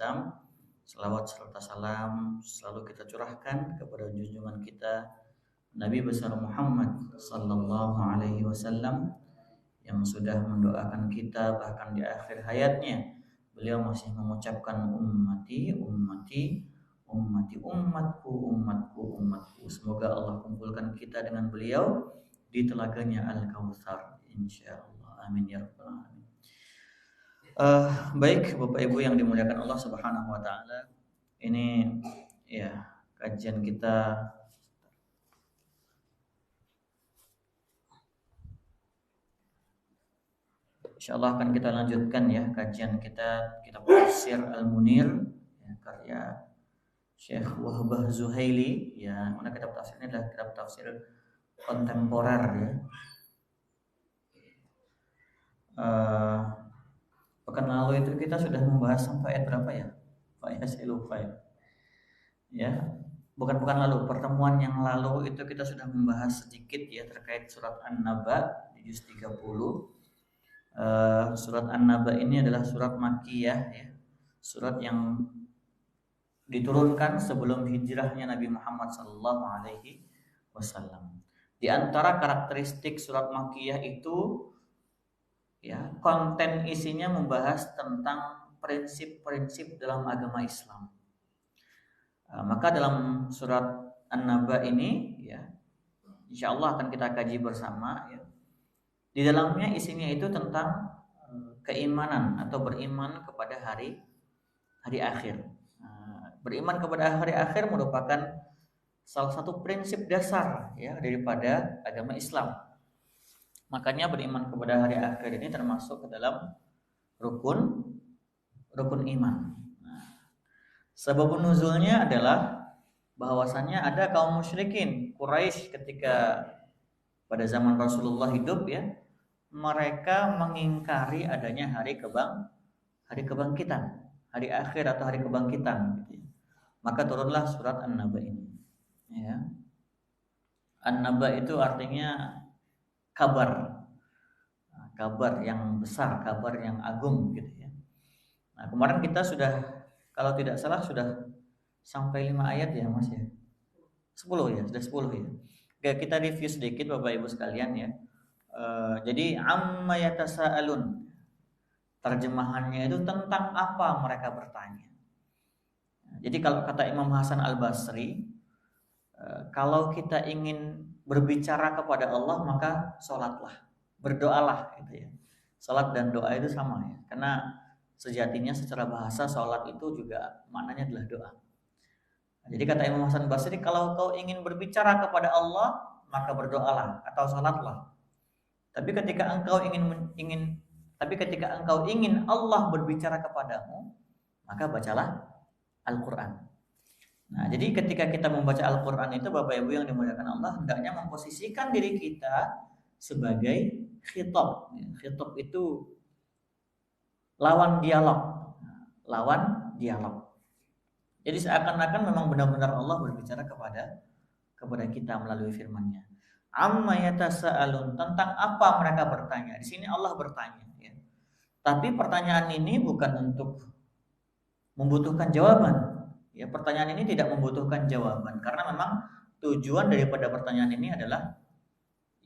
Islam, selawat serta salam selalu kita curahkan kepada junjungan kita Nabi besar Muhammad sallallahu alaihi wasallam yang sudah mendoakan kita bahkan di akhir hayatnya. Beliau masih mengucapkan ummati, ummati, ummati, umatku, umatku, umatku. Semoga Allah kumpulkan kita dengan beliau di telaganya Al-Kautsar insyaallah. Amin ya rabbal alamin. Baik Bapak Ibu yang dimuliakan Allah Subhanahu wa taala. Ini ya kajian kita insyaallah akan kita lanjutkan ya kajian kita kitab Tafsir Al-Munir ya, karya Syekh Wahbah Zuhaili ya. Mana kitab tafsir ini adalah kitab tafsir kontemporer ya. Pekan lalu itu kita sudah membahas sampai ayat berapa ya? Pak ya, saya lupa ya. Ya, bukan lalu, pertemuan yang lalu itu kita sudah membahas sedikit ya terkait surat An-Naba di juz 30. Surat An-Naba ini adalah surat Makkiyah ya. Surat yang diturunkan sebelum hijrahnya Nabi Muhammad sallallahu alaihi wasallam. Di antara karakteristik surat Makkiyah itu ya, konten isinya membahas tentang prinsip-prinsip dalam agama Islam. Maka dalam surat An-Naba ini ya, insyaallah akan kita kaji bersama ya. Di dalamnya isinya itu tentang keimanan atau beriman kepada hari akhir. Beriman kepada hari akhir merupakan salah satu prinsip dasar ya daripada agama Islam. Makanya beriman kepada hari akhir ini termasuk ke dalam rukun iman. Sebab nuzulnya adalah bahwasannya ada kaum musyrikin Quraisy ketika pada zaman Rasulullah hidup ya, mereka mengingkari adanya hari kebangkitan, hari akhir atau hari kebangkitan gitu ya. Maka turunlah surat An-Naba ini ya. An-Naba itu artinya kabar yang besar, kabar yang agung gitu ya. Nah, kemarin kita sudah kalau tidak salah sudah sampai 5 ayat ya Mas ya. 10 ya, sudah 10 ya. Oke, kita review sedikit Bapak Ibu sekalian ya. Jadi amma yatasaalun. Terjemahannya itu tentang apa mereka bertanya. Jadi kalau kata Imam Hasan Al-Basri, kalau kita ingin berbicara kepada Allah maka sholatlah, berdoalah gitu ya. Sholat dan doa itu sama ya, karena sejatinya secara bahasa sholat itu juga maknanya adalah doa. Jadi kata Imam Hasan Basri, kalau kau ingin berbicara kepada Allah maka berdoalah atau sholatlah. Tapi ketika engkau ingin Allah berbicara kepadamu maka bacalah Al-Quran. Nah, jadi ketika kita membaca Al-Quran itu Bapak Ibu yang dimuliakan Allah, hendaknya memposisikan diri kita sebagai khitab. Khitab itu lawan dialog. Jadi seakan-akan memang benar-benar Allah berbicara kepada kita melalui firman-Nya. Amma yatasaalun, tentang apa mereka bertanya. Di sini Allah bertanya ya. Tapi pertanyaan ini bukan untuk membutuhkan jawaban. Ya, pertanyaan ini tidak membutuhkan jawaban karena memang tujuan daripada pertanyaan ini adalah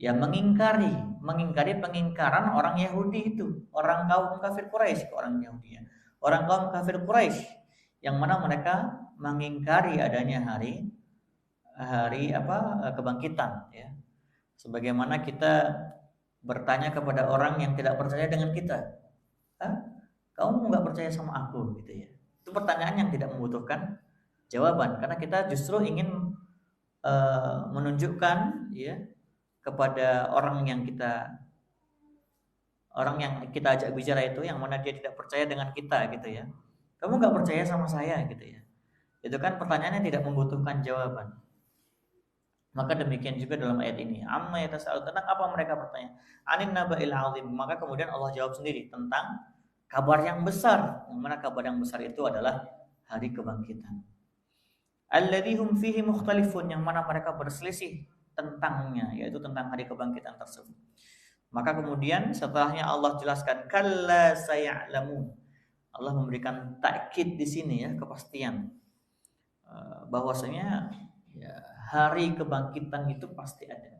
ya mengingkari pengingkaran orang Yahudi itu, orang kaum kafir Quraisy, orang Yahudi ya. Orang kaum kafir Quraisy yang mana mereka mengingkari adanya hari kebangkitan ya. Sebagaimana kita bertanya kepada orang yang tidak percaya dengan kita, kamu nggak percaya sama aku gitu ya. Itu pertanyaan yang tidak membutuhkan jawaban karena kita justru ingin menunjukkan ya kepada orang yang kita ajak bicara itu yang mana dia tidak percaya dengan kita gitu ya. Kamu nggak percaya sama saya gitu ya. Itu kan pertanyaannya tidak membutuhkan jawaban. Maka demikian juga dalam ayat ini. Amma yatasaalun, tentang apa mereka bertanya? Anin naba'il azim. Maka kemudian Allah jawab sendiri tentang kabar yang besar. Yang mana kabar yang besar itu adalah hari kebangkitan. Alladzi hum fihi mukhtalifun, yang mana mereka berselisih tentangnya, yaitu tentang hari kebangkitan tersebut. Maka kemudian setelahnya Allah jelaskan kalla saya'lamun. Allah memberikan takkid di sini ya, kepastian bahwasanya ya, hari kebangkitan itu pasti ada.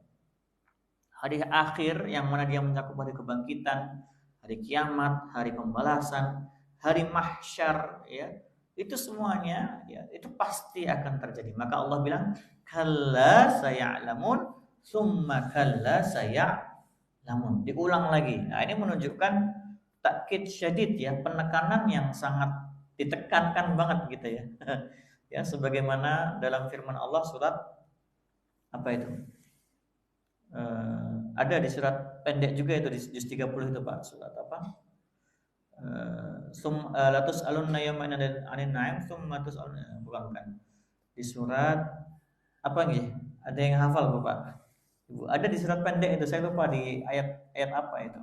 Hari akhir yang mana dia mencakup hari kebangkitan, hari kiamat, hari pembalasan, hari mahsyar ya. Itu semuanya ya, itu pasti akan terjadi. Maka Allah bilang kalla saya'lamun summa kalla saya'lamun. Diulang lagi. Nah, ini menunjukkan takkid syadid ya, penekanan yang sangat ditekankan banget gitu ya. Ya sebagaimana dalam firman Allah surat apa itu? Ada di surat pendek juga itu di juz 30 itu Pak, surat apa? Latus alunna yawma anin na'im summa tus'aluna bukan. Di surat apa nih? Ada yang hafal Bapak? Ibu, ada di surat pendek itu, saya lupa di ayat apa itu.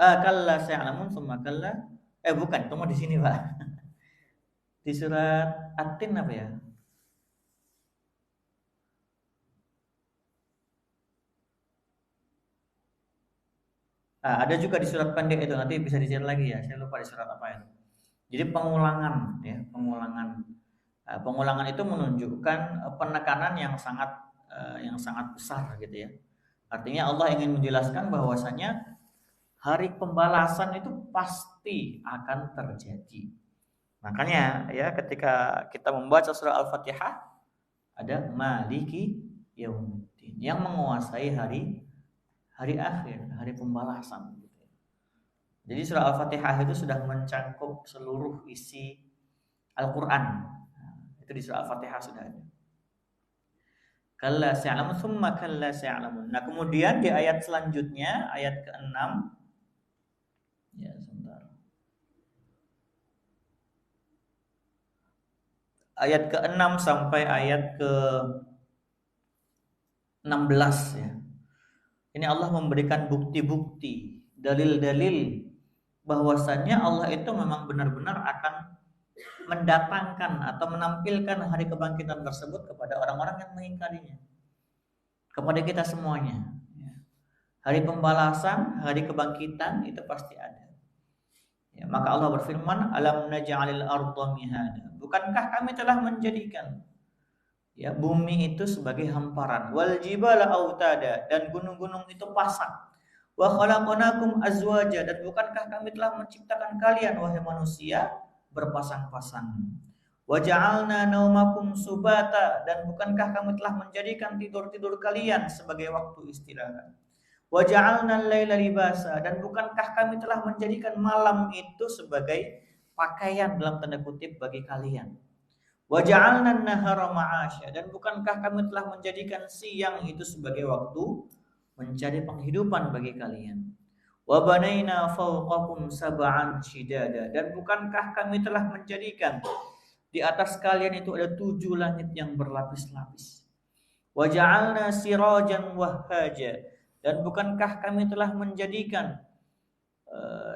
Kalla saya'lamun summa kalla bukan, tunggu di sini Pak. Di surat At-Tin apa ya? Ada juga di surat pendek itu, nanti bisa dicari lagi ya. Saya lupa di surat apa itu. Jadi pengulangan ya, pengulangan itu menunjukkan penekanan yang sangat besar gitu ya. Artinya Allah ingin menjelaskan bahwasanya hari pembalasan itu pasti akan terjadi. Makanya ya ketika kita membaca surah Al-Fatihah ada Maliki Yaumiddin yang menguasai hari akhir, hari pembalasan. Jadi surah Al-Fatihah itu sudah mencakup seluruh isi Al-Quran. Itu di surah Al-Fatihah sudah ada. Kalla saya'lamun summa kalla saya'lamun. Nah kemudian di ayat selanjutnya, ayat ke-6. Ya sebentar. Ayat ke-6 sampai ayat ke-16 ya. Ini Allah memberikan bukti-bukti, dalil-dalil bahwasannya Allah itu memang benar-benar akan mendatangkan atau menampilkan hari kebangkitan tersebut kepada orang-orang yang mengingkarinya, kepada kita semuanya. Hari pembalasan, hari kebangkitan itu pasti ada. Ya, maka Allah berfirman, alam naj'alil arda mihada. Bukankah kami telah menjadikan ya bumi itu sebagai hamparan, wal jibala autada, dan gunung-gunung itu pasang, wa khalaqnakum azwaja, dan bukankah kami telah menciptakan kalian wahai manusia berpasang-pasangan, wa ja'alna naumakum subata, dan bukankah kami telah menjadikan tidur-tidur kalian sebagai waktu istirahat, wa ja'alna al-laila libasa, dan bukankah kami telah menjadikan malam itu sebagai pakaian dalam tanda kutip bagi kalian, wa ja'alna an-nahara ma'asya, dan bukankah kami telah menjadikan siang itu sebagai waktu mencari penghidupan bagi kalian, wa banaina fawqakum sab'an shidada, dan bukankah kami telah menjadikan di atas kalian itu ada 7 langit yang berlapis-lapis, wa ja'alna sirajan wahhaja, dan bukankah kami telah menjadikan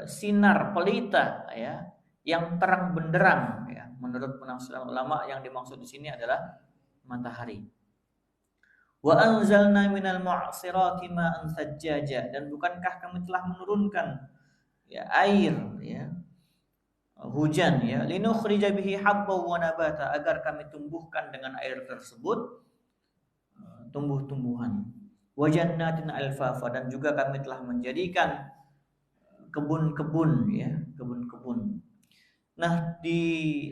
sinar pelita ya yang terang benderang ya. Menurut penafsiran ulama yang dimaksud di sini adalah matahari. Wa anzalna minal mu'sirati ma'an sajjaja, dan bukankah kami telah menurunkan ya air ya hujan ya linukhrija bihi habban wa nabata, agar kami tumbuhkan dengan air tersebut tumbuh-tumbuhan. Wa jannatin alfafa, dan juga kami telah menjadikan kebun-kebun ya, kebun-kebun. Nah, di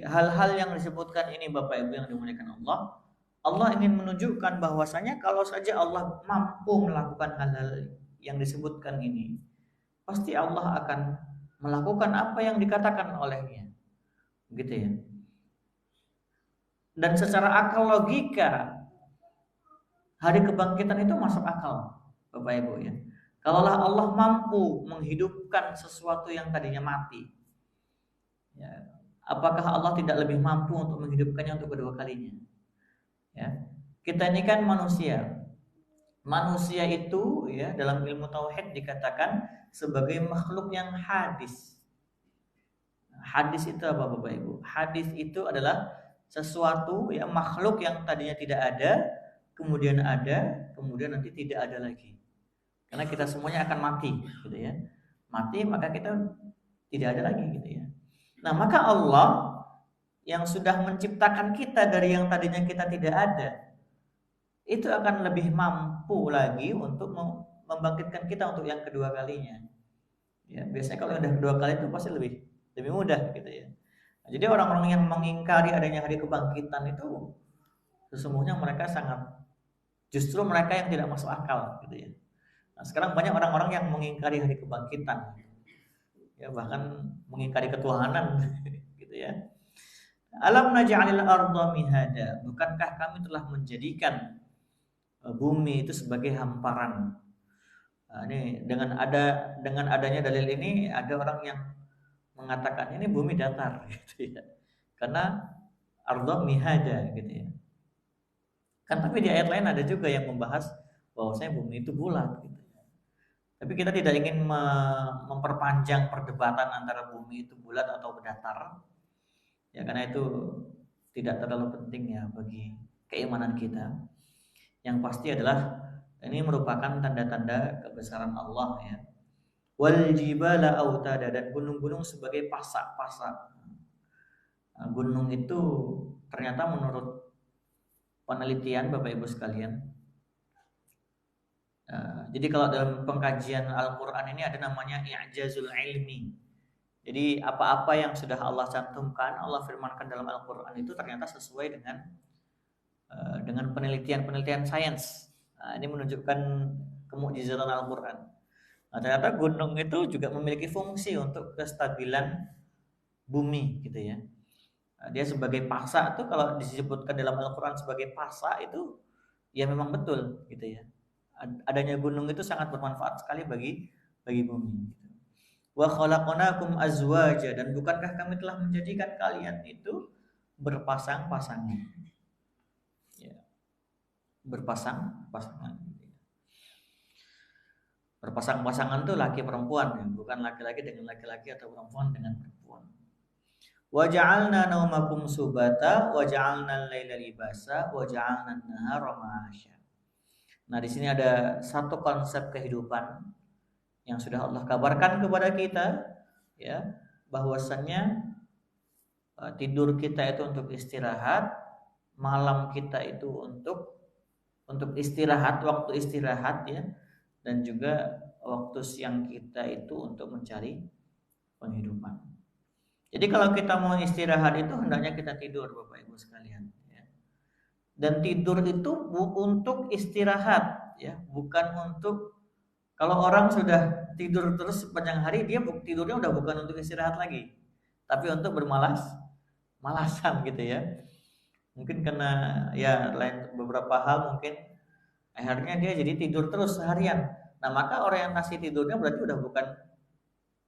hal-hal yang disebutkan ini Bapak Ibu yang dimuliakan Allah, Allah ingin menunjukkan bahwasanya kalau saja Allah mampu melakukan hal-hal yang disebutkan ini, pasti Allah akan melakukan apa yang dikatakan olehnya. Gitu ya. Dan secara akal logika, hari kebangkitan itu masuk akal, Bapak Ibu ya. Kalaulah Allah mampu menghidupkan sesuatu yang tadinya mati, ya, apakah Allah tidak lebih mampu untuk menghidupkannya untuk kedua kalinya? Ya, kita ini kan manusia. Manusia itu ya dalam ilmu tauhid dikatakan sebagai makhluk yang hadis. Hadis itu apa Bapak Ibu? Hadis itu adalah sesuatu ya makhluk yang tadinya tidak ada, kemudian nanti tidak ada lagi. Karena kita semuanya akan mati, gitu ya. Mati maka kita tidak ada lagi, gitu ya. Nah, maka Allah yang sudah menciptakan kita dari yang tadinya kita tidak ada, itu akan lebih mampu lagi untuk membangkitkan kita untuk yang kedua kalinya. Ya, biasanya kalau udah kedua kali itu pasti lebih lebih mudah, gitu ya. Nah, jadi orang-orang yang mengingkari adanya hari kebangkitan itu sesungguhnya mereka justru mereka yang tidak masuk akal, gitu ya. Nah, sekarang banyak orang-orang yang mengingkari hari kebangkitan, ya bahkan mengingkari ketuhanan, gitu ya. Alam naj'alil arda mihada, bukankah kami telah menjadikan bumi itu sebagai hamparan. Nah, ini dengan adanya dalil ini ada orang yang mengatakan ini bumi datar, gitu ya. Karena arda mihada, gitu ya. Kan tapi di ayat lain ada juga yang membahas bahwasanya bumi itu bulat, gitu. Tapi kita tidak ingin memperpanjang perdebatan antara bumi itu bulat atau datar, ya karena itu tidak terlalu penting ya bagi keimanan kita. Yang pasti adalah ini merupakan tanda-tanda kebesaran Allah, ya. Wal jibala autada, dan gunung-gunung sebagai pasak-pasak. Nah, gunung itu ternyata menurut penelitian Bapak Ibu sekalian, jadi kalau dalam pengkajian Al-Quran ini ada namanya i'jazul ilmi. Jadi apa-apa yang sudah Allah cantumkan, Allah firmankan dalam Al-Quran itu ternyata sesuai dengan penelitian-penelitian sains. Nah, ini menunjukkan kemukjizatan Al-Quran. Nah, ternyata gunung itu juga memiliki fungsi untuk kestabilan bumi, gitu ya. Nah, dia sebagai pasak tuh kalau disebutkan dalam Al-Quran sebagai pasak itu ya memang betul, gitu ya. Adanya gunung itu sangat bermanfaat sekali bagi bumi. Wa khalaqnakum azwaja, dan bukankah kami telah menjadikan kalian itu berpasang-pasangan. Ya, berpasang-pasangan. Berpasang-pasangan itu laki perempuan, ya, bukan laki-laki dengan laki-laki atau perempuan dengan perempuan. Wa ja'alna naumakum subata wa ja'alna al-laila libasa wa ja'alna an-nahara ma'asya. Nah, di sini ada satu konsep kehidupan yang sudah Allah kabarkan kepada kita, ya, bahwasannya tidur kita itu untuk istirahat, malam kita itu untuk istirahat, waktu istirahat, ya, dan juga waktu siang kita itu untuk mencari penghidupan. Jadi kalau kita mau istirahat itu hendaknya kita tidur, Bapak Ibu sekalian, ya. Dan tidur itu untuk istirahat, ya, bukan untuk, kalau orang sudah tidur terus sepanjang hari, dia tidurnya udah bukan untuk istirahat lagi, tapi untuk malasan, gitu ya. Mungkin karena ya lain beberapa hal, mungkin akhirnya dia jadi tidur terus seharian. Nah, maka orientasi tidurnya berarti udah bukan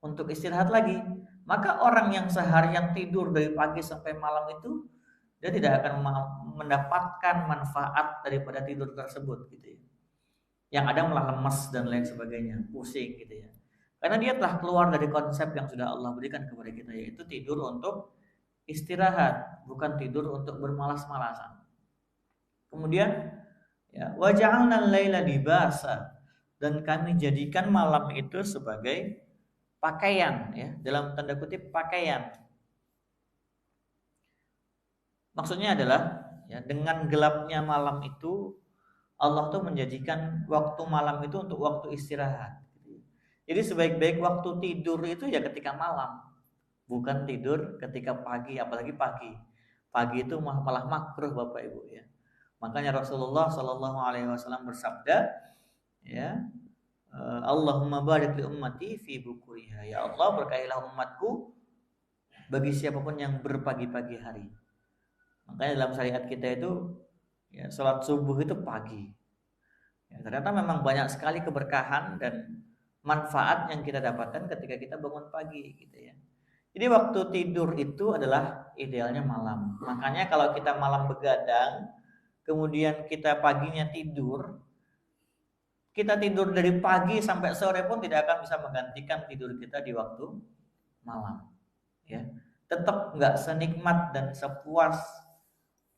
untuk istirahat lagi. Maka orang yang seharian tidur dari pagi sampai malam itu, dia tidak akan mendapatkan manfaat daripada tidur tersebut, gitu ya. Yang ada malah lemas dan lain sebagainya, pusing, gitu ya. Karena dia telah keluar dari konsep yang sudah Allah berikan kepada kita, yaitu tidur untuk istirahat, bukan tidur untuk bermalas-malasan. Kemudian, ya, wa ja'alna al-laila libasa, dan kami jadikan malam itu sebagai pakaian, ya, dalam tanda kutip pakaian. Maksudnya adalah, ya, dengan gelapnya malam itu Allah tuh menjadikan waktu malam itu untuk waktu istirahat. Jadi sebaik-baik waktu tidur itu ya ketika malam, bukan tidur ketika pagi, apalagi pagi. Pagi itu malah makruh, Bapak Ibu, ya. Makanya Rasulullah Shallallahu Alaihi Wasallam bersabda, ya, Allahumma barik li ummati fi bukuriha. Ya Allah, berkahilah umatku bagi siapapun yang berpagi-pagi hari. Makanya dalam syariat kita itu, ya, sholat subuh itu pagi. Ya, ternyata memang banyak sekali keberkahan dan manfaat yang kita dapatkan ketika kita bangun pagi, gitu ya. Jadi waktu tidur itu adalah idealnya malam. Makanya kalau kita malam begadang, kemudian kita paginya tidur, kita tidur dari pagi sampai sore pun tidak akan bisa menggantikan tidur kita di waktu malam, ya. Tetap nggak senikmat dan sepuas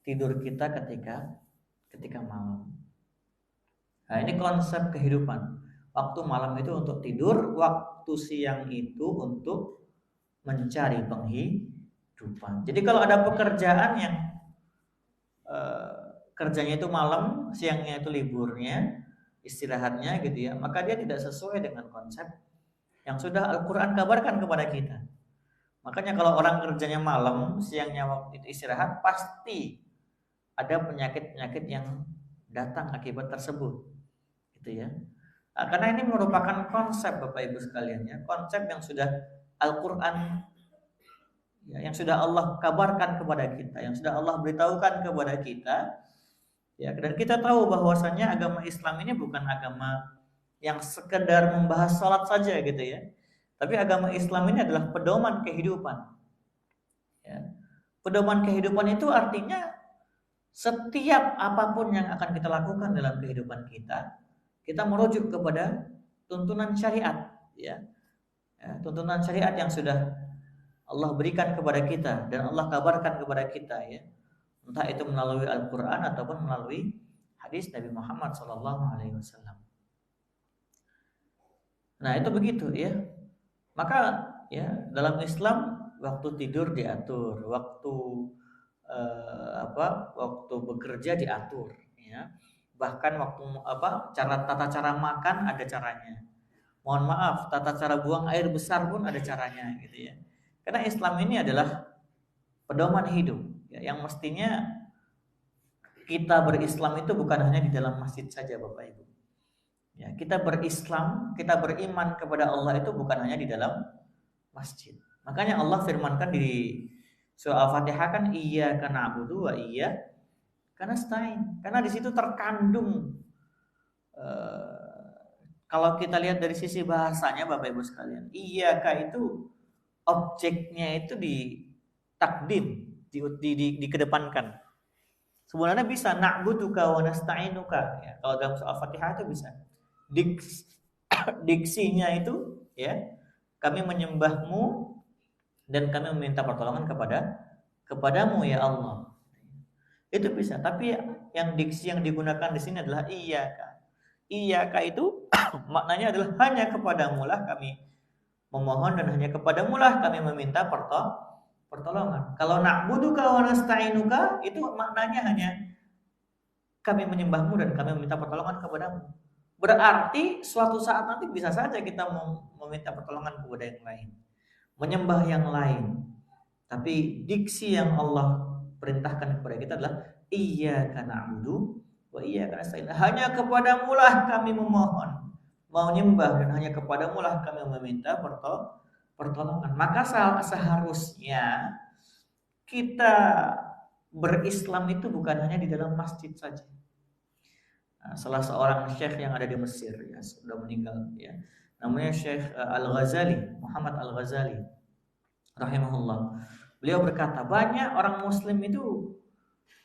tidur kita ketika malam. Nah, ini konsep kehidupan. Waktu malam itu untuk tidur, waktu siang itu untuk mencari penghidupan. Jadi kalau ada pekerjaan yang kerjanya itu malam, siangnya itu liburnya, istirahatnya gitu ya, maka dia tidak sesuai dengan konsep yang sudah Al-Quran kabarkan kepada kita. Makanya kalau orang kerjanya malam, siangnya waktu itu istirahat, pasti ada penyakit-penyakit yang datang akibat tersebut, gitu ya. Nah, karena ini merupakan konsep Bapak Ibu sekalian ya, konsep yang sudah Al-Quran ya, yang sudah Allah kabarkan kepada kita, yang sudah Allah beritahukan kepada kita, ya. Dan kita tahu bahwasannya agama Islam ini bukan agama yang sekedar membahas sholat saja gitu ya, tapi agama Islam ini adalah pedoman kehidupan. Ya. Pedoman kehidupan itu artinya setiap apapun yang akan kita lakukan dalam kehidupan kita merujuk kepada tuntunan syariat, ya. Tuntunan syariat yang sudah Allah berikan kepada kita dan Allah kabarkan kepada kita, ya. Entah itu melalui Al-Quran ataupun melalui hadis Nabi Muhammad SAW. Nah itu begitu ya. Maka ya dalam Islam waktu tidur diatur, waktu waktu bekerja diatur, ya. Bahkan waktu tata cara makan ada caranya. Mohon maaf, tata cara buang air besar pun ada caranya, gitu ya. Karena Islam ini adalah pedoman hidup, ya, yang mestinya kita berislam itu bukan hanya di dalam masjid saja, Bapak Ibu. Ya, kita berislam, kita beriman kepada Allah itu bukan hanya di dalam masjid. Makanya Allah firmankan di surah Al-Fatihah kan iyyaka na'budu wa iyyaka nasta'in. Karena di situ terkandung kalau kita lihat dari sisi bahasanya Bapak Ibu sekalian, iyyaka itu objeknya itu ditakdim, dikedepankan. Sebenarnya bisa na'buduka wa nasta'inuka, ya. Kalau dalam surah Al-Fatihah itu bisa. Diksinya itu, ya, kami menyembahmu dan kami meminta pertolongan kepadamu ya Allah. Itu bisa, tapi yang diksi yang digunakan di sini adalah iyyaka. Iyyaka itu maknanya adalah hanya kepadamu lah kami memohon dan hanya kepadamu lah kami meminta pertolongan. Kalau na'buduka wa nasta'inuka itu maknanya hanya kami menyembahmu dan kami meminta pertolongan kepadamu. Berarti suatu saat nanti bisa saja kita meminta pertolongan kepada yang lain, menyembah yang lain. Tapi diksi yang Allah perintahkan kepada kita adalah iyyaka na'budu wa iyyaka nasta'in. Hanya kepadamu lah kami memohon, mau nyembah, dan hanya kepadamu lah kami meminta pertolongan. Maka seharusnya kita berislam itu bukan hanya di dalam masjid saja. Nah, salah seorang syekh yang ada di Mesir, ya, sudah meninggal, ya, namanya Syekh Al-Ghazali, Muhammad Al-Ghazali rahimahullah. Beliau berkata, banyak orang muslim itu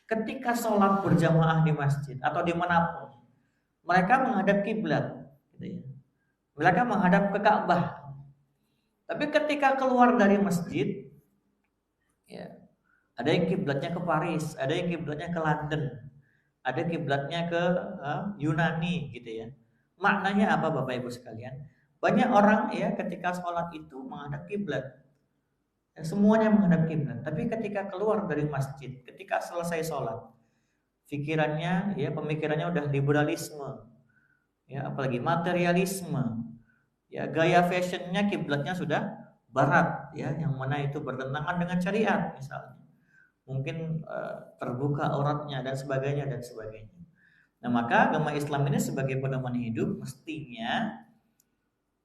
ketika sholat berjamaah di masjid atau dimanapun, mereka menghadap kiblat, gitu ya. Mereka menghadap ke Ka'bah. Tapi ketika keluar dari masjid, ya, ada yang kiblatnya ke Paris, ada yang kiblatnya ke London, ada kiblatnya ke Yunani, gitu ya. Maknanya apa Bapak Ibu sekalian? Banyak orang ya ketika sholat itu menghadap kiblat, ya, semuanya menghadap kiblat. Tapi ketika keluar dari masjid, ketika selesai sholat, pikirannya, ya, pemikirannya udah liberalisme, ya, apalagi materialisme, ya, gaya fashionnya kiblatnya sudah barat, ya, yang mana itu bertentangan dengan syariat misalnya. Mungkin terbuka auratnya dan sebagainya dan sebagainya. Nah, maka agama Islam ini sebagai pedoman hidup mestinya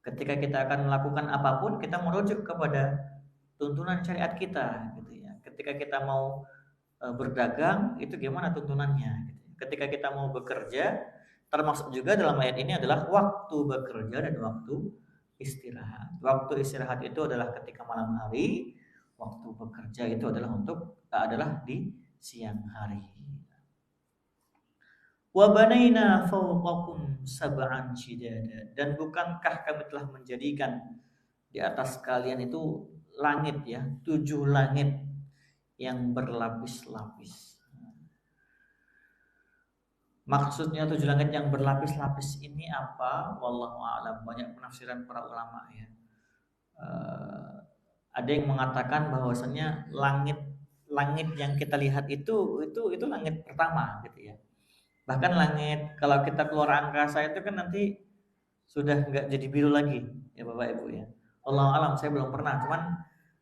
ketika kita akan melakukan apapun kita merujuk kepada tuntunan syariat kita, gitu ya. Ketika kita mau berdagang itu gimana tuntunannya, gitu. Ketika kita mau bekerja, termasuk juga dalam ayat ini adalah waktu bekerja dan waktu istirahat. Waktu istirahat itu adalah ketika malam hari, waktu bekerja itu adalah di siang hari. Wa banaina fawqakum sab'an shidada, dan bukankah kami telah menjadikan di atas kalian itu langit, ya, 7 langit yang berlapis-lapis. Maksudnya 7 langit yang berlapis-lapis ini apa? Wallahu a'lam. Banyak penafsiran para ulama ya. Ada yang mengatakan bahwasanya langit yang kita lihat itu langit pertama gitu ya. Bahkan langit kalau kita keluar angkasa itu kan nanti sudah nggak jadi biru lagi ya Bapak Ibu ya. Allah alam, saya belum pernah, cuman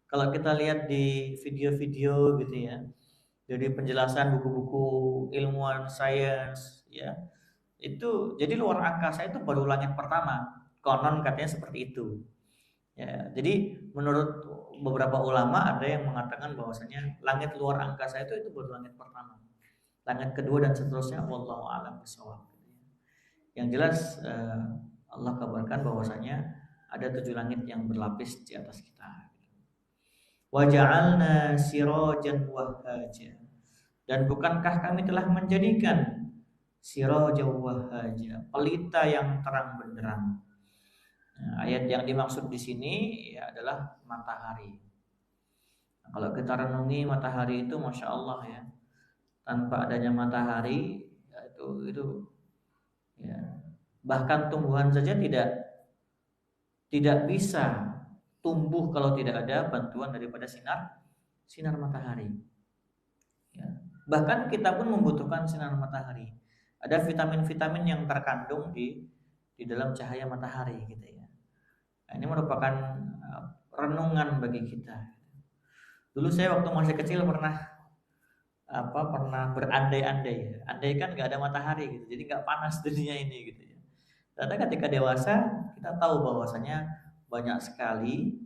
kalau kita lihat di video-video gitu ya, dari penjelasan buku-buku ilmuwan sains ya, itu jadi luar angkasa itu baru langit pertama, konon katanya seperti itu ya. Jadi menurut beberapa ulama ada yang mengatakan bahwasanya langit luar angkasa itu baru langit pertama, langit kedua dan seterusnya. Wallahu a'lam bishawab. Yang jelas Allah kabarkan bahwasanya ada 7 langit yang berlapis di atas kita. Wa ja'alna sirajan wahhaja. Dan bukankah kami telah menjadikan sirajan wahhaja, pelita yang terang benderang. Nah, ayat yang dimaksud di sini ya adalah matahari. Nah, kalau kita renungi matahari itu masya Allah ya, tanpa adanya matahari ya itu ya, bahkan tumbuhan saja tidak bisa tumbuh kalau tidak ada bantuan daripada sinar matahari ya. Bahkan kita pun membutuhkan sinar matahari. Ada vitamin-vitamin yang terkandung di dalam cahaya matahari gitu ya. Nah, ini merupakan renungan bagi kita. Dulu saya waktu masih kecil pernah berandai-andai. Andai kan nggak ada matahari gitu, jadi nggak panas dunia ini gitu ya. Karena ketika dewasa kita tahu bahwasanya banyak sekali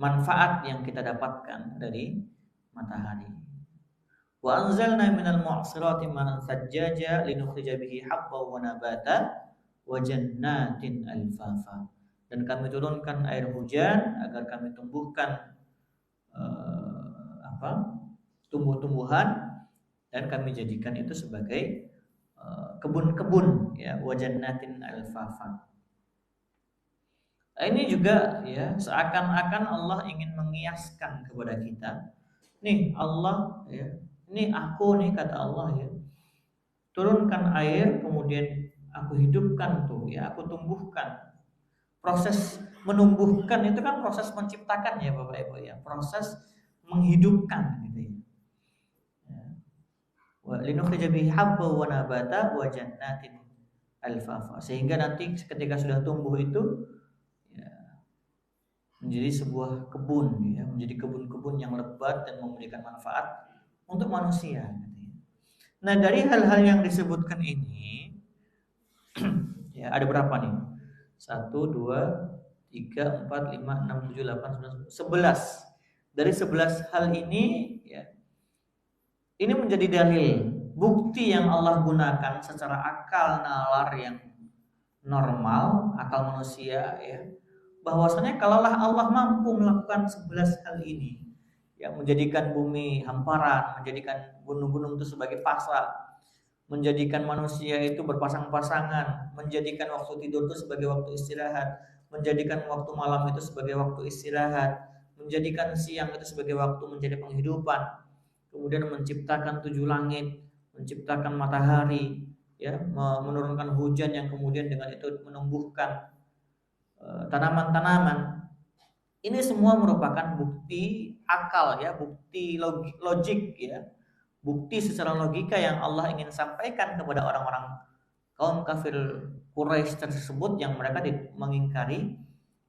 manfaat yang kita dapatkan dari matahari. Wa anzalna minal mu'sirati ma'an sajjaja linukhrija bihi habban wa nabata wa jannatin alfafa. Dan kami turunkan air hujan agar kami tumbuhkan tumbuh-tumbuhan dan kami jadikan itu sebagai kebun-kebun ya, wa jannatin alfafa. Ini juga ya seakan-akan Allah ingin mengiaskan kepada kita. Nih Allah ya, ini aku nih kata Allah ya. Turunkan air kemudian aku hidupkan tuh ya, aku tumbuhkan. Proses menumbuhkan itu kan proses menciptakan ya Bapak Ibu ya, proses menghidupkan gitu ya. Wa linukhrija bihi habba wa nabata wa jannatin alfafa. Sehingga nanti ketika sudah tumbuh itu ya, menjadi sebuah kebun ya, menjadi kebun-kebun yang lebat dan memberikan manfaat untuk manusia gitu ya. Nah, dari hal-hal yang disebutkan ini ya ada berapa nih? 1, 2, 3, 4, 5, 6, 7, 8, 9, 11. Dari 11 hal ini ya, ini menjadi dalil, bukti yang Allah gunakan secara akal nalar yang normal, akal manusia ya, bahwasanya kalaulah Allah mampu melakukan 11 hal ini, yang menjadikan bumi hamparan, menjadikan gunung-gunung itu sebagai pasar, menjadikan manusia itu berpasang-pasangan, menjadikan waktu tidur itu sebagai waktu istirahat, menjadikan waktu malam itu sebagai waktu istirahat, menjadikan siang itu sebagai waktu mencari penghidupan, kemudian menciptakan 7 langit, menciptakan matahari, ya, menurunkan hujan yang kemudian dengan itu menumbuhkan tanaman-tanaman. Ini semua merupakan bukti akal ya, bukti logik ya, bukti secara logika yang Allah ingin sampaikan kepada orang-orang kaum kafir Quraisy tersebut yang mereka mengingkari,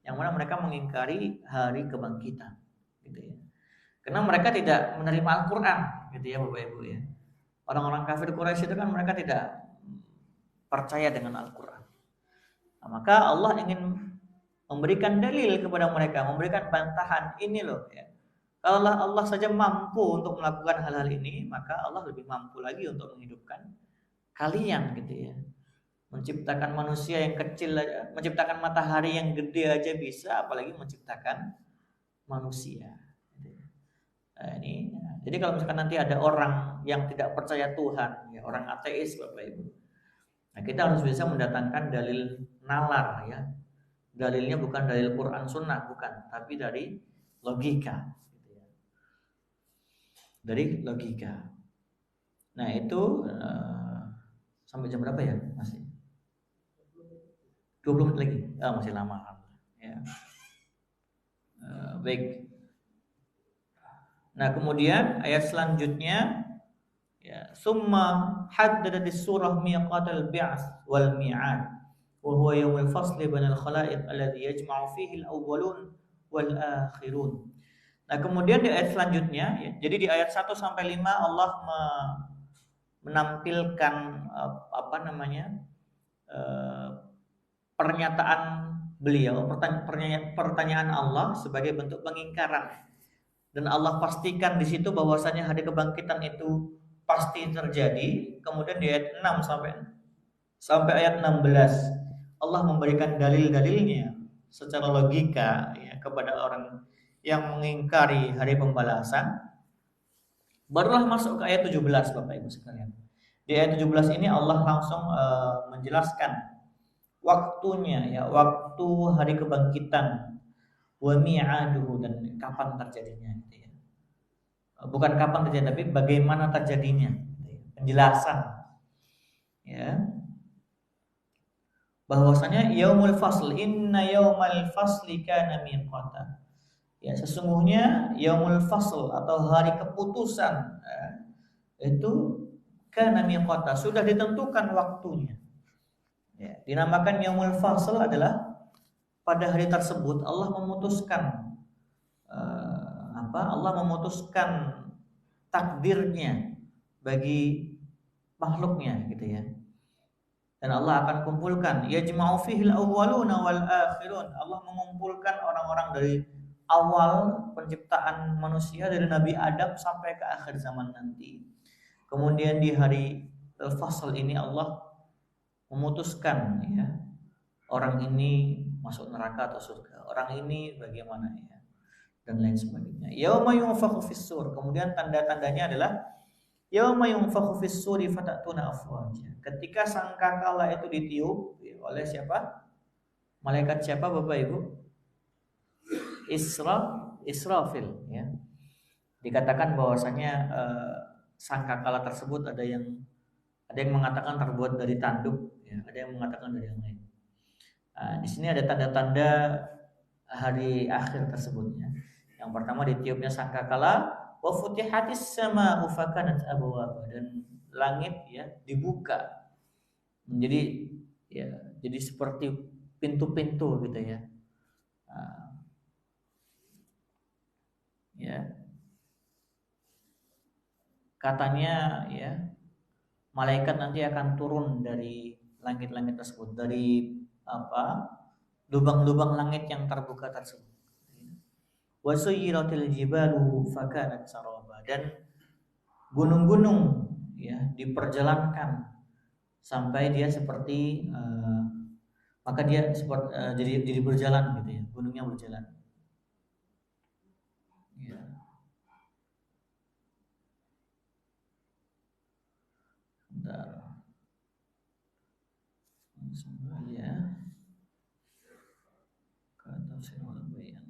yang mana mereka mengingkari hari kebangkitan, gitu ya. Karena mereka tidak menerima Al-Quran, gitu ya Bapak Ibu ya. Orang-orang kafir Quraisy itu kan mereka tidak percaya dengan Al-Quran. Nah, maka Allah ingin memberikan dalil kepada mereka, memberikan bantahan, ini loh ya. Kalau Allah saja mampu untuk melakukan hal-hal ini, maka Allah lebih mampu lagi untuk menghidupkan kalian gitu ya. Menciptakan manusia yang kecil aja, menciptakan matahari yang gede aja bisa, apalagi menciptakan manusia. Nah, ini. Jadi kalau misalkan nanti ada orang yang tidak percaya Tuhan, ya, orang ateis Bapak Ibu. Nah, kita harus bisa mendatangkan dalil nalar ya. Dalilnya bukan dalil Quran Sunnah, bukan, tapi dari logika. Dari logika. Nah, itu sampai jam berapa ya? Masih 20 menit lagi. Masih lama. Ya. Baik. Nah, kemudian ayat selanjutnya ya, summa haddada di surah miqatal bi'ats wal mi'ad wa huwa yaumul fasli bainal khalaiq alladhi yajma'u fihi al-awwalun wal akhirun. Nah, kemudian di ayat selanjutnya ya, jadi di ayat 1 sampai 5 Allah menampilkan apa namanya? Pernyataan beliau, pertanyaan Allah sebagai bentuk pengingkaran. Dan Allah pastikan di situ bahwasanya hari kebangkitan itu pasti terjadi. Kemudian di ayat 6 sampai ayat 16 Allah memberikan dalil-dalilnya secara logika ya, kepada orang yang mengingkari hari pembalasan. Barulah masuk ke ayat 17 Bapak Ibu sekalian. Di ayat 17 ini Allah langsung menjelaskan waktunya ya, waktu hari kebangkitan wa mi'aduhu dan kapan terjadinya gitu ya. Bukan kapan terjadi tapi bagaimana terjadinya gitu ya. Penjelasan ya. Bahwasanya yaumul fasl, inna yaumal fasli kana miqata. Ya, sesungguhnya yaumul fasl atau hari keputusan itu kana miqata, sudah ditentukan waktunya. Ya, dinamakan yaumul fasl adalah pada hari tersebut Allah memutuskan Allah memutuskan takdirnya bagi makhluknya gitu ya. Dan Allah akan kumpulkan yajma'u fihil awwaluna wal akhirun. Allah mengumpulkan orang-orang dari awal penciptaan manusia dari Nabi Adam sampai ke akhir zaman nanti. Kemudian di hari Al-Fasl ini Allah memutuskan ya, orang ini masuk neraka atau surga, orang ini bagaimana ya, dan lain sebagainya. Yauma yunfakhu fis-sur. Kemudian tanda-tandanya adalah yauma yunfakhu fis-suri fatatuna afwaja. Ketika sangkakala itu ditiup oleh siapa? Malaikat siapa Bapak Ibu? Israfil ya. Dikatakan bahwasanya sangkakala tersebut ada yang mengatakan terbuat dari tanduk ya, ada yang mengatakan dari yang lain. Di sini ada tanda-tanda hari akhir tersebutnya. Yang pertama ditiupnya sangkakala, wa futihatis sama'u fakanat abwaba, dan langit ya dibuka menjadi ya jadi seperti pintu-pintu gitu ya. Ya. Katanya ya malaikat nanti akan turun dari langit-langit tersebut, dari lubang-lubang langit yang terbuka tersebut. Wasuyiratil jibalu fakanat saraba, dan gunung-gunung ya diperjalankan sampai dia seperti maka dia seperti jadi berjalan gitu ya, gunungnya berjalan. Ya. Bentar. Langsung ya. Kata saya bayan.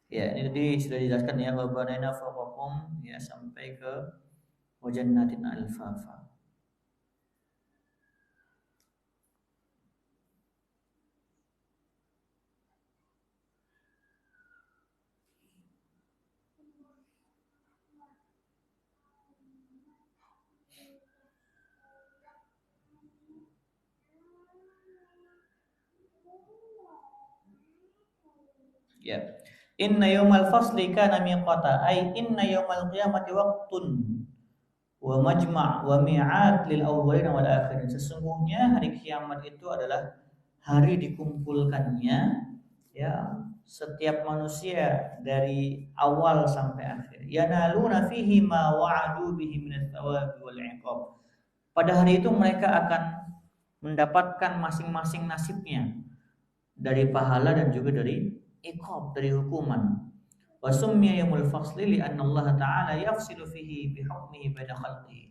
Ya, ini tadi sudah dijelaskan ya, wabanaina fawqakum ya sampai ke wajannatin alfafa. Ya. Inna yawmal fasli kana miqata, ay inna yawmal qiyamati waqtun wa majma' wa mi'ad lil awwalin wal akhirin. Sesungguhnya hari kiamat itu adalah hari dikumpulkannya ya setiap manusia dari awal sampai akhir. Yanaluna fihi ma wa'adu bihi minat thawabi wal 'iqab. Pada hari itu mereka akan mendapatkan masing-masing nasibnya dari pahala dan juga dari iqab, dari hukuman. Wa summiya yaumul fasli li anna Allah ta'ala yafsilu fihi bi hukmihi baina khalqihi.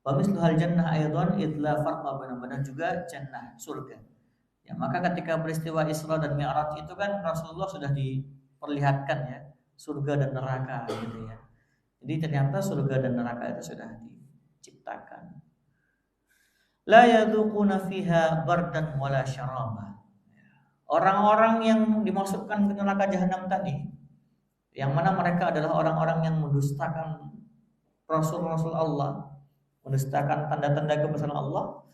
Wa misluhal jannah aidan idla farqa baina juga jannah surga. Ya, maka ketika peristiwa Isra dan Mi'raj itu kan Rasulullah sudah diperlihatkan ya surga dan neraka gitu ya. Jadi ternyata surga dan neraka itu sudah diciptakan. La yadhuquna fiha bardan wala syaraba. Orang-orang yang dimasukkan ke neraka jahanam tadi, yang mana mereka adalah orang-orang yang mendustakan Rasul-Rasul Allah, mendustakan tanda-tanda kebesaran Allah,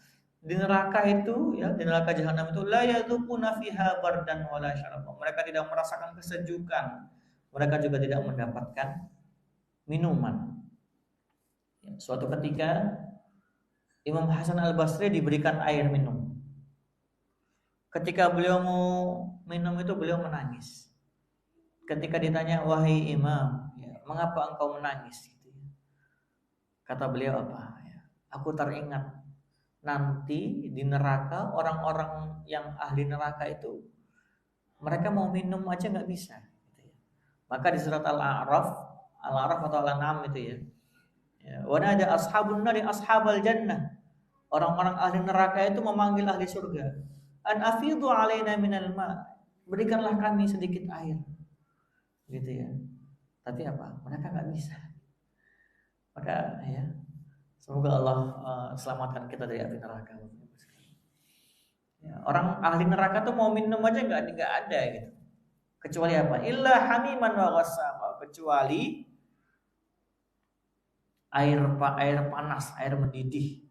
di neraka itu ya, di neraka jahanam itu la yadzuquna fiha bardan wala syaraba. Mereka tidak merasakan kesejukan. Mereka juga tidak mendapatkan minuman. Ya, suatu ketika Imam Hasan Al-Basri diberikan air minum. Ketika beliau mau minum itu beliau menangis. Ketika ditanya, wahai Imam, ya, mengapa engkau menangis? Gitu ya. Kata beliau apa? Ya, aku teringat nanti di neraka orang-orang yang ahli neraka itu mereka mau minum aja nggak bisa. Gitu ya. Maka di surat Al-A'raf atau Al-An'am itu ya. Wa nada ashabun nari ashabal jannah. Orang-orang ahli neraka itu memanggil ahli surga. An afidhu alaina minal ma. Berikanlah kami sedikit air. Gitu ya. Tapi apa? Mereka nggak bisa. Maka ya, semoga Allah selamatkan kita dari api neraka. Ya, orang ahli neraka tuh mau minum aja nggak ada gitu. Kecuali apa? Illa hamiman wa ghassaq. Kecuali air panas, air mendidih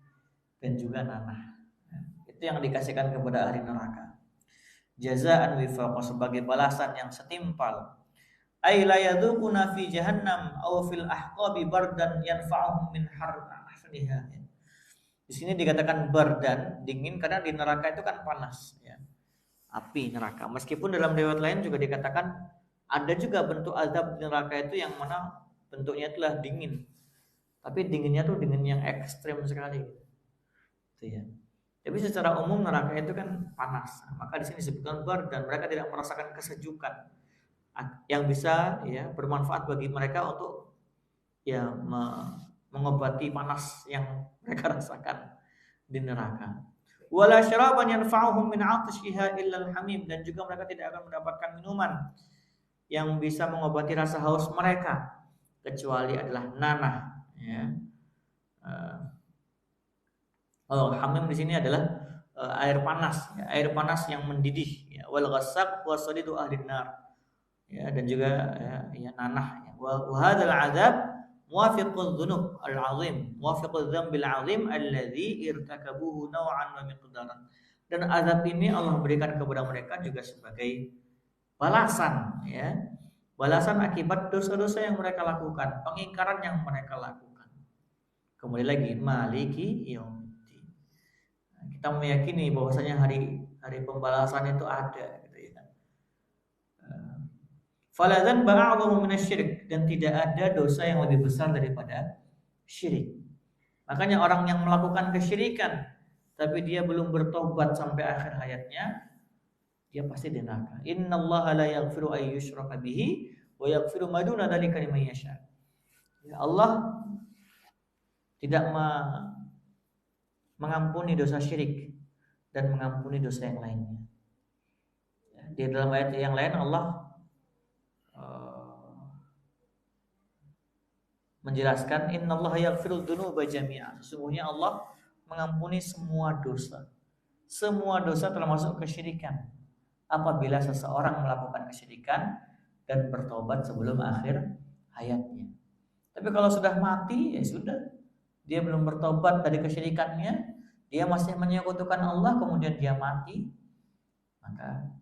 dan juga nanah. Itu yang dikasihkan kepada ahli neraka. Jazaan wifaqa, sebagai balasan yang setimpal. Ay la yadhuquna fi jahannam aw fil ahqabi bardan yanfa'uhum min harriha. Di sini dikatakan bardan, dingin, karena di neraka itu kan panas ya. Api neraka. Meskipun dalam riwayat lain juga dikatakan ada juga bentuk azab di neraka itu yang mana bentuknya itulah dingin. Tapi dinginnya tuh dingin yang ekstrem sekali. Itu ya. Tapi secara umum neraka itu kan panas. Maka di sini disebutkan bardan, mereka tidak merasakan kesejukan yang bisa ya bermanfaat bagi mereka untuk ya mengobati panas yang mereka rasakan di neraka. Wala syaraban yanfa'uhum min 'atshiha illa al-hamim, dan juga mereka tidak akan mendapatkan minuman yang bisa mengobati rasa haus mereka kecuali adalah nanah ya. Hamim di sini adalah air panas ya, air panas yang mendidih ya. Wal ghassaq wa sadidu ahli nar. Ya, dan juga ya nanah ya. Wa hadzal azab muwafiqudz dzunub al-'azim, muwafiqudz dzambil 'azim alladzi irtakabuhu naw'an wa miqdaran. Dan azab ini Allah berikan kepada mereka juga sebagai balasan ya. Balasan akibat dosa-dosa yang mereka lakukan, pengingkaran yang mereka lakukan. Kembali lagi maliki yaumiddin. Kita meyakini bahwasanya hari pembalasan itu ada. Fala dzanba a'dhamu minasyirik, dan tidak ada dosa yang lebih besar daripada syirik. Makanya orang yang melakukan kesyirikan tapi dia belum bertobat sampai akhir hayatnya, dia pasti di neraka. Innallaha la yaghfiru ay yushraka bihi wa yaghfiru ma duna dzalika liman yasha. Ya, Allah tidak mengampuni dosa syirik dan mengampuni dosa yang lainnya. Ya, di dalam ayat yang lain Allah menjelaskan innallaha yaghfiru dzunuba jami'a. Sesungguhnya Allah mengampuni semua dosa. Semua dosa termasuk kesyirikan. Apabila seseorang melakukan kesyirikan dan bertobat sebelum akhir hayatnya. Tapi kalau sudah mati ya sudah. Dia belum bertobat dari kesyirikannya, dia masih menyekutukan Allah, kemudian dia mati, maka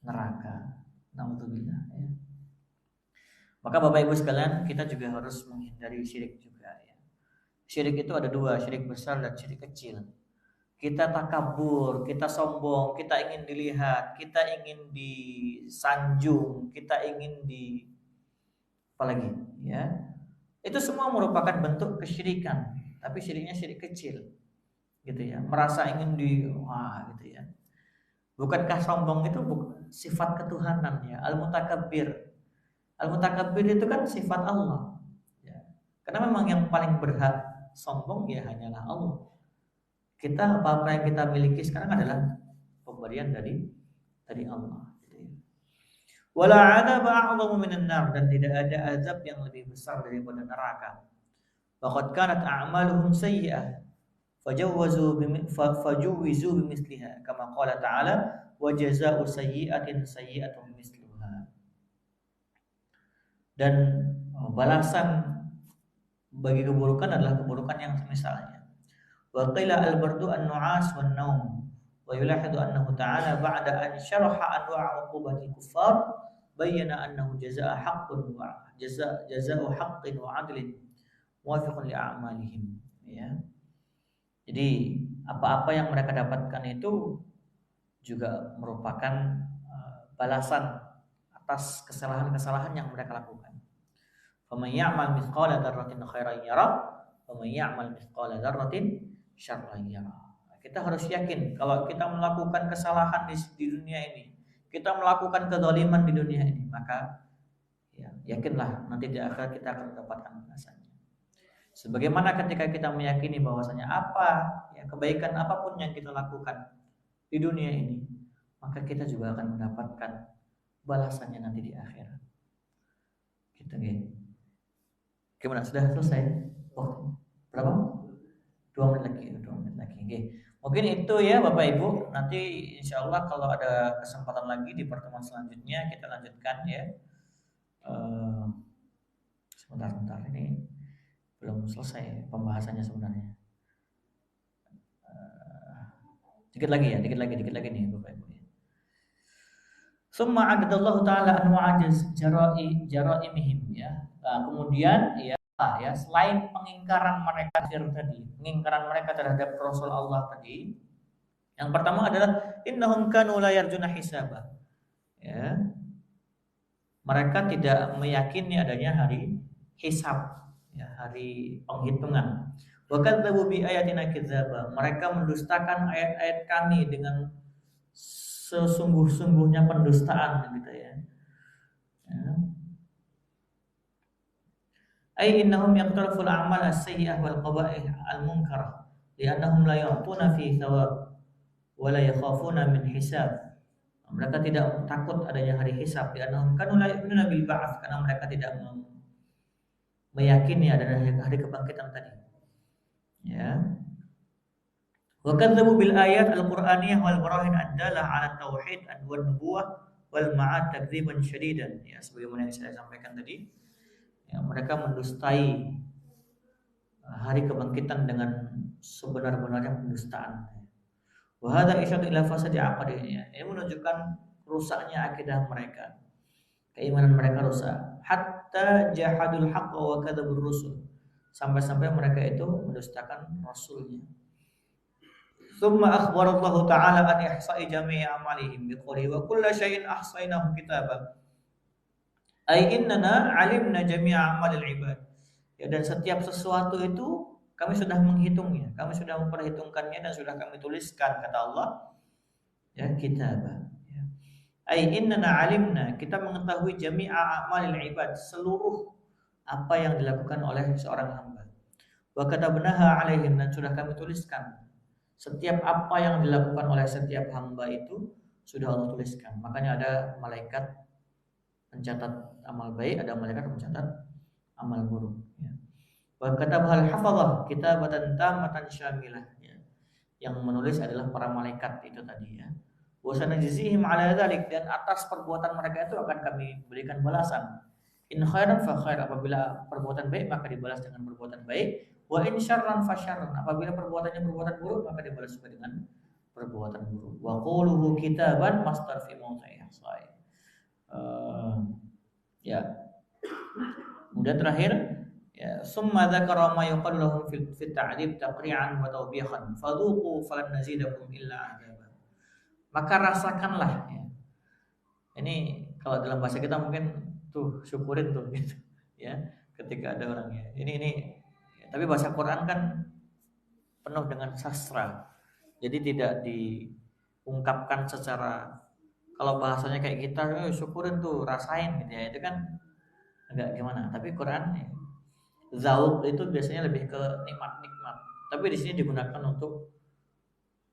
neraka. Naudzubillah ya. Maka Bapak Ibu sekalian, kita juga harus menghindari syirik juga ya. Syirik itu ada dua, syirik besar dan syirik kecil. Kita takabur, kita sombong, kita ingin dilihat, kita ingin disanjung, kita ingin apalagi ya. Itu semua merupakan bentuk kesyirikan, tapi syiriknya syirik kecil. Gitu ya. Merasa ingin gitu ya. Bukankah sombong itu sifat ketuhanan ya, al-mutakabbir. Al-mutakabbir itu kan sifat Allah ya. Karena memang yang paling berhak sombong ya hanyalah Allah. Kita apa-apa yang kita miliki sekarang adalah pemberian dari Allah. Wala 'adzaba a'dhamu minan nar, dan tidak ada azab yang lebih besar daripada neraka. Faqad kanat a'maluhum sayyi'ah fajuwizu bimithliha kama qala ta'ala wa jazaa'u sayyi'atin sayyi'atun mithluha. Dan balasan bagi keburukan adalah keburukan yang semisalnya. Wa qila al-bardu an-nu'as wan-naum. Wa yulahidu annahu ta'ala ba'da an syaraha anwa'a 'uqubatil kuffar bayyana annahu jazaa'a haqqun wa jazaa'u haqqin wa 'adlin muwafiqun li a'malihim, ya. Jadi apa-apa yang mereka dapatkan itu juga merupakan balasan atas kesalahan-kesalahan yang mereka lakukan. Faman ya'mal mithqala dzarratin khairan yarah, wa man ya'mal mithqala dzarratin syarran yarah. Kita harus yakin kalau kita melakukan kesalahan di dunia ini, kita melakukan kezaliman di dunia ini, maka ya, yakinlah nanti di akhirat kita akan mendapatkan balasannya. Sebagaimana ketika kita meyakini bahwasanya kebaikan apapun yang kita lakukan di dunia ini, maka kita juga akan mendapatkan balasannya nanti di akhirat. Gitu nggih. Gimana, sudah selesai? Oh, berapa? 2 menit lagi. Nggih. Mungkin itu ya Bapak Ibu. Nanti insya Allah kalau ada kesempatan lagi di pertemuan selanjutnya kita lanjutkan ya. Sebentar ini belum selesai pembahasannya sebenarnya. Dikit lagi nih Bapak Ibu. Summa adadallahu ta'ala anwa'a jara'imihim, ya. Nah, kemudian ya selain pengingkaran mereka terhadap Rasul Allah tadi, yang pertama adalah innahum kanu la yarjuna hisaba. Ya. Mereka tidak meyakini adanya hari hisab, ya, hari penghitungan. Wa kadzdzabu bi ayatina kidzaba. Mereka mendustakan ayat-ayat kami dengan sesungguh-sungguhnya pendustaan, gitu ya. Ai innahum yaqtarful a'mal as-sayyi'ah wal qaba'ih al-munkarah li'annahum la yu'tuna fi thawab wa la yakhafuna min hisab. Mereka tidak takut adanya hari hisab, li'annahum kanu la yu'minuna bil ba'ats, karena mereka tidak meyakini adanya hari kebangkitan tadi. Ya. Wa kadzdzabu bil ayat al-Qur'aniyah wal barahin ad-dalah 'ala tauhid wan nubuwah wal ma'ad takdziban syadidan. Ya, sebagaimana yang saya sampaikan tadi, ya, mereka mendustai hari kebangkitan dengan sebenar-benarnya pendustaan. Wa hadza isyatu ila fasadi aqidihim. Ini menunjukkan rusaknya akidah mereka. Keimanan mereka rusak. Hatta jahadul haqqa wa kadzabur rusul. Sampai-sampai mereka itu mendustakan rasulnya. Thumma akhbara Allah Ta'ala an ihsa'i jami'i amalihim biqouli wa kullu syai'in ahsaynahu kitaba. Ai innana 'alimna jami'a amalil ibad. Ya, dan setiap sesuatu itu kami sudah menghitungnya, kami sudah memperhitungkannya dan sudah kami tuliskan, kata Allah. Ya, kitabah. Ya. Ai innana 'alimna, kita mengetahui jami'a amalil ibad, seluruh apa yang dilakukan oleh seorang hamba. Wa katabnaha 'alaihim, dan sudah kami tuliskan. Setiap apa yang dilakukan oleh setiap hamba itu sudah Allah tuliskan. Makanya ada malaikat pencatat amal baik, ada malaikat pencatat amal buruk. Ya. Wa katabahal hafazah kitabatan tammatan syamilah. Ya. Yang menulis adalah para malaikat itu tadi, ya. Wa sanajzihim ala dzalik, dan atas perbuatan mereka itu akan kami berikan balasan. In khairan fa khair, apabila perbuatan baik maka dibalas dengan perbuatan baik. Wa in syarran fa syarran, apabila perbuatannya perbuatan buruk maka dibalas juga dengan perbuatan buruk. Wa quluhu kitaban masdar fi mawdi'i ihsa'i. Ya. Kemudian terakhir, ya, summa dzakara ma yuqalu lahum fi ta'dib taqri'an wa tawbihan fadhuqu falan nazidakum illa 'adzaba. Maka rasakanlah, ya. Ini kalau dalam bahasa kita mungkin tuh syukurin tuh gitu, ya, ketika ada orangnya. Ini ya, tapi bahasa Quran kan penuh dengan sastra. Jadi tidak diungkapkan secara, kalau bahasanya kayak kita syukurin tuh, rasain gitu ya. Itu kan agak gimana. Tapi Quran, ya, Zauk itu biasanya lebih ke nikmat-nikmat. Tapi di sini digunakan untuk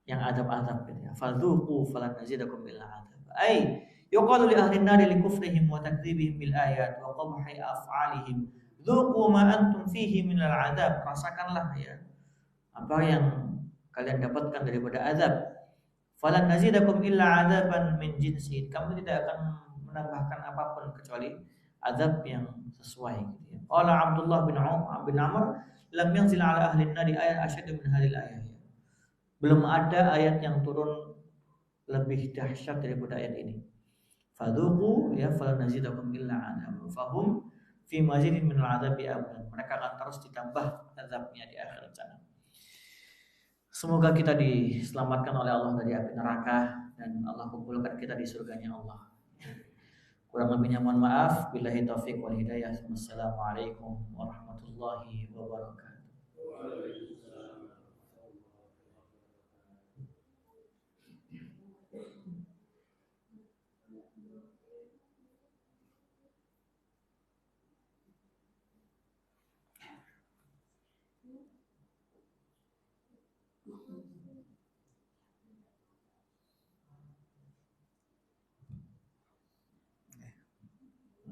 yang adab-adab gitu ya. Fadzuqu falan nazidakum illa adab. Ai yuqalu li ahli an-nar li kufrihim wa takdzibihim bil ayat wa qabhi af'alihim. Dzuqu ma antum fihi min al-adab. Rasakanlah ya apa yang kalian dapatkan daripada azab. Falan nazidakum illa adaban min jinsi. Kamu tidak akan menambahkan apapun kecuali azab yang sesuai gitu ya. Qala Abdullah bin Amr lam yanzil ala ahli an-nar ayat asyaddu min hadhihi al-ayat. Belum ada ayat yang turun lebih dahsyat daripada ayat ini. Fadzuqu ya falan nazidakum illa adab. Fahum fi mazidin min al-adabi abadan. Mereka akan terus ditambah azabnya di akhirat sana. Semoga kita diselamatkan oleh Allah dari api neraka dan Allah kumpulkan kita di surganya Allah. Kurang lebihnya mohon maaf. Billahi taufiq wal hidayah. Wassalamualaikum warahmatullahi wabarakatuh.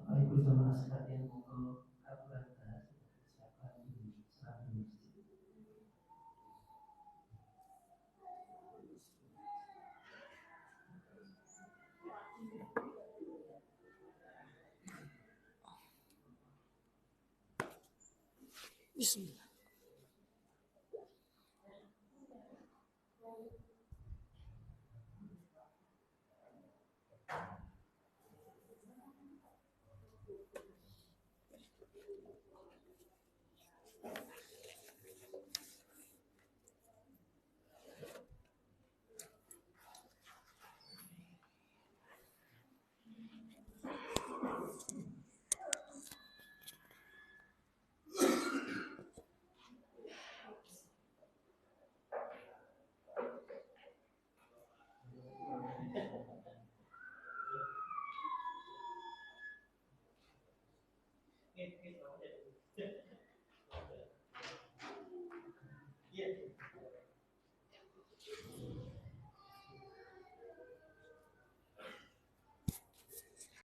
Waalaikumsalam sekalian monggo kaburan siapa di Bismillah.